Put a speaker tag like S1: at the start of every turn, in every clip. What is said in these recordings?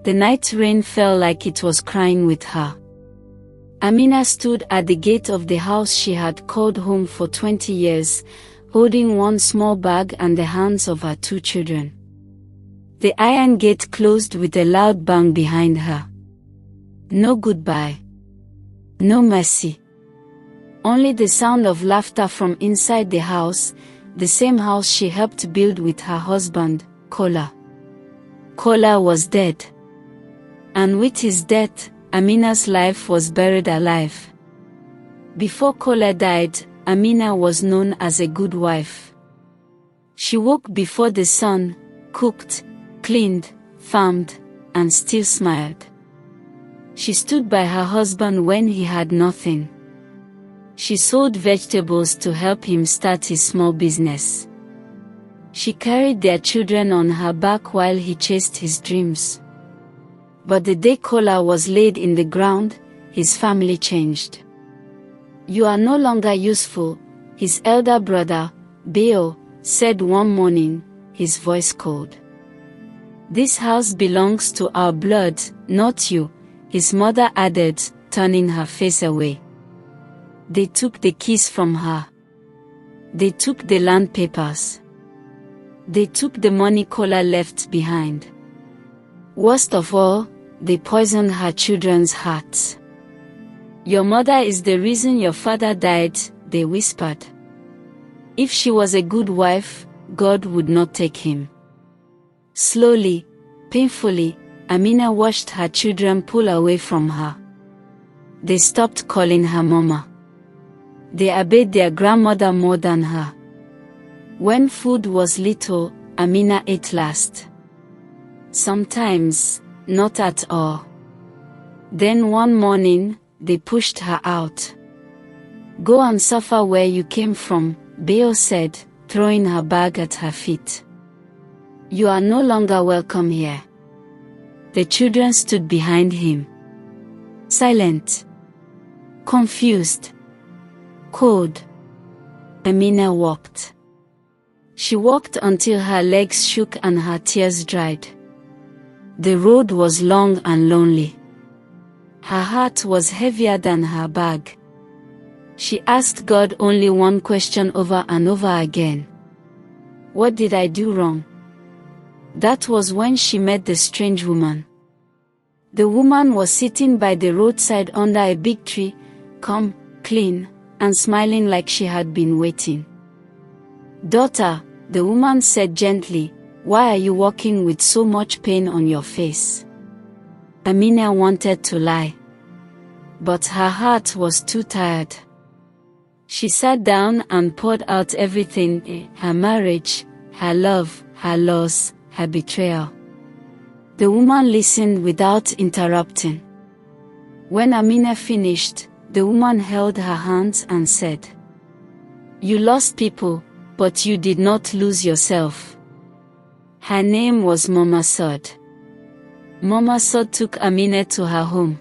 S1: The night rain fell like it was crying with her. Amina stood at the gate of the house she had called home for 20 years, holding one small bag and the hands of her 2 children. The iron gate closed with a loud bang behind her. No goodbye. No mercy. Only the sound of laughter from inside the house, the same house she helped build with her husband, Kola. Kola was dead. And with his death, Amina's life was buried alive. Before Kola died, Amina was known as a good wife. She woke before the sun, cooked, cleaned, farmed, and still smiled. She stood by her husband when he had nothing. She sold vegetables to help him start his small business. She carried their children on her back while he chased his dreams. But the day Kola was laid in the ground, his family changed. "You are no longer useful," his elder brother, Beo, said one morning, his voice cold. "This house belongs to our blood, not you," his mother added, turning her face away. They took the keys from her. They took the land papers. They took the money Kola left behind. Worst of all, they poisoned her children's hearts. "Your mother is the reason your father died," they whispered. "If she was a good wife, God would not take him." Slowly, painfully, Amina watched her children pull away from her. They stopped calling her Mama. They obeyed their grandmother more than her. When food was little, Amina ate last. Sometimes, not at all. Then one morning, they pushed her out. "Go and suffer where you came from," Beo said, throwing her bag at her feet. "You are no longer welcome here." The children stood behind him. Silent. Confused. Cold. Amina walked. She walked until her legs shook and her tears dried. The road was long and lonely. Her heart was heavier than her bag. She asked God only one question over and over again. "What did I do wrong?" That was when she met the strange woman. The woman was sitting by the roadside under a big tree, calm, clean, and smiling like she had been waiting. "Daughter," the woman said gently, "why are you walking with so much pain on your face?" Amina wanted to lie. But her heart was too tired. She sat down and poured out everything, her marriage, her love, her loss, her betrayal. The woman listened without interrupting. When Amina finished, the woman held her hands and said, "You lost people, but you did not lose yourself." Her name was Mama Sod. Mama Sod took Amina to her home.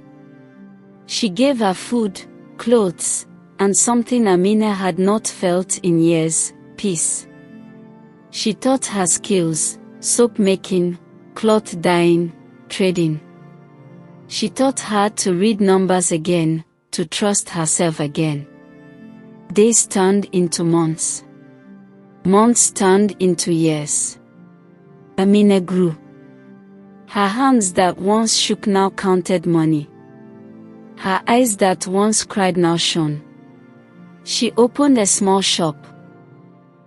S1: She gave her food, clothes, and something Amina had not felt in years, peace. She taught her skills, soap making, cloth dyeing, trading. She taught her to read numbers again, to trust herself again. Days turned into months. Months turned into years. Amina grew. Her hands that once shook now counted money. Her eyes that once cried now shone. She opened a small shop.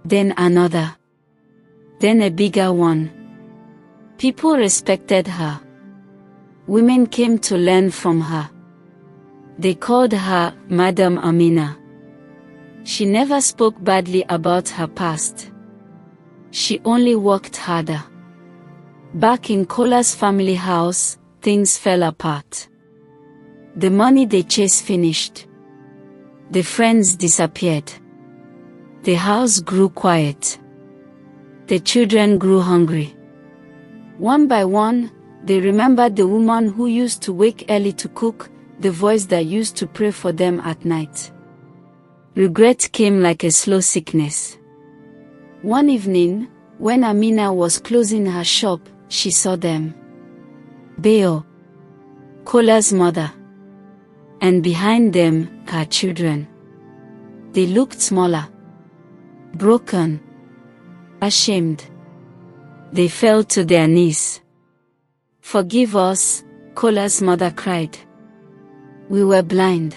S1: Then another. Then a bigger one. People respected her. Women came to learn from her. They called her Madam Amina. She never spoke badly about her past. She only worked harder. Back in Kola's family house, things fell apart. The money they chased finished. The friends disappeared. The house grew quiet. The children grew hungry. One by one, they remembered the woman who used to wake early to cook, the voice that used to pray for them at night. Regret came like a slow sickness. One evening, when Amina was closing her shop, she saw them. Beo, Kola's mother. And behind them, her children. They looked smaller, broken, ashamed. They fell to their knees. "Forgive us," Kola's mother cried. "We were blind."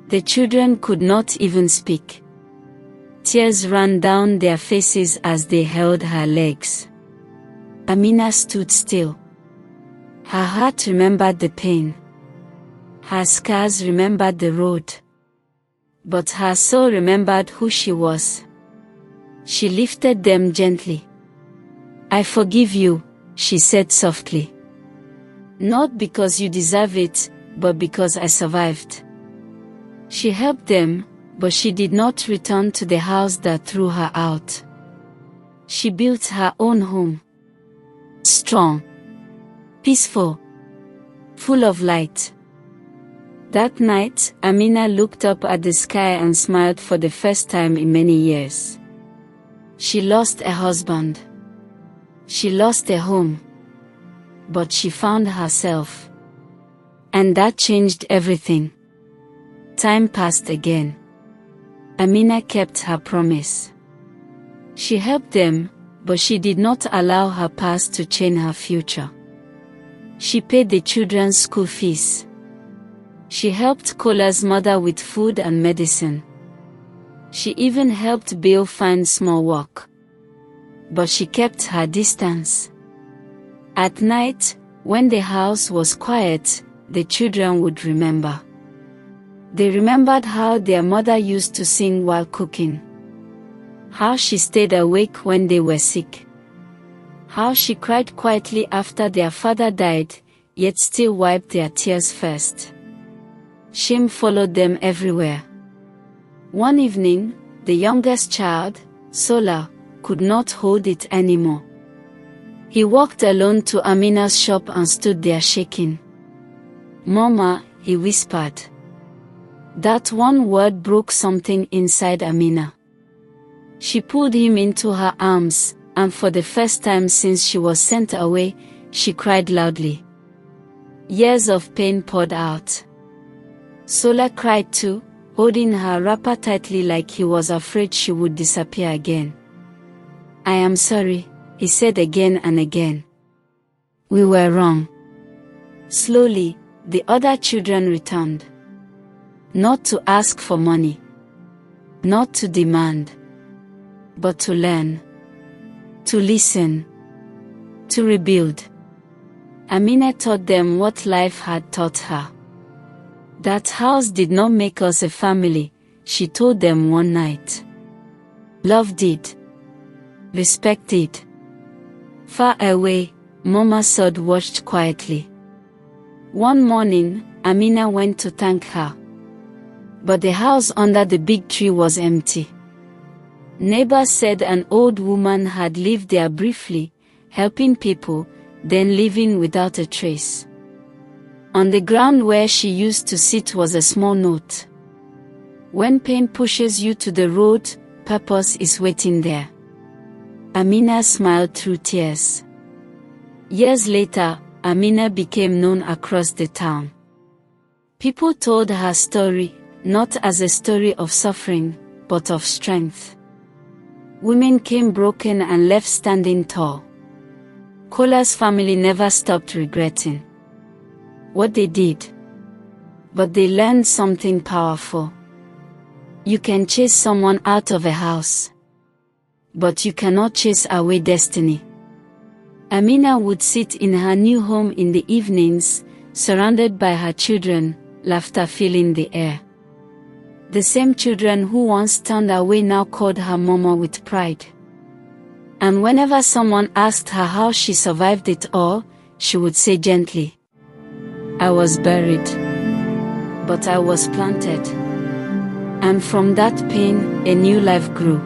S1: The children could not even speak. Tears ran down their faces as they held her legs. Amina stood still. Her heart remembered the pain. Her scars remembered the road. But her soul remembered who she was. She lifted them gently. "I forgive you," she said softly. "Not because you deserve it, but because I survived." She helped them, but she did not return to the house that threw her out. She built her own home. Strong, peaceful, full of light. That night, Amina looked up at the sky and smiled for the first time in many years. She lost a husband. She lost a home. But she found herself. And that changed everything. Time passed again. Amina kept her promise. She helped them, but she did not allow her past to change her future. She paid the children's school fees. She helped Kola's mother with food and medicine. She even helped Bill find small work. But she kept her distance. At night, when the house was quiet, the children would remember. They remembered how their mother used to sing while cooking. How she stayed awake when they were sick. How she cried quietly after their father died, yet still wiped their tears first. Shame followed them everywhere. One evening, the youngest child, Sola, could not hold it anymore. He walked alone to Amina's shop and stood there shaking. "Mama," he whispered. That one word broke something inside Amina. She pulled him into her arms, and for the first time since she was sent away, she cried loudly. Years of pain poured out. Sola cried too, holding her wrapper tightly like he was afraid she would disappear again. "I am sorry," he said again and again. "We were wrong." Slowly, the other children returned. Not to ask for money. Not to demand. But to learn. To listen. To rebuild. Amina taught them what life had taught her. That house did not make us a family, she told them one night. Love did. Respect did. Far away, Mama Sod watched quietly. One morning, Amina went to thank her. But the house under the big tree was empty. Neighbors said an old woman had lived there briefly, helping people, then leaving without a trace. On the ground where she used to sit was a small note. "When pain pushes you to the road, purpose is waiting there." Amina smiled through tears. Years later, Amina became known across the town. People told her story, not as a story of suffering, but of strength. Women came broken and left standing tall. Kola's family never stopped regretting what they did. But they learned something powerful. You can chase someone out of a house, but you cannot chase away destiny. Amina would sit in her new home in the evenings, surrounded by her children, laughter filling the air. The same children who once turned away now called her Mama with pride. And whenever someone asked her how she survived it all, she would say gently, "I was buried, but I was planted." And from that pain, a new life grew.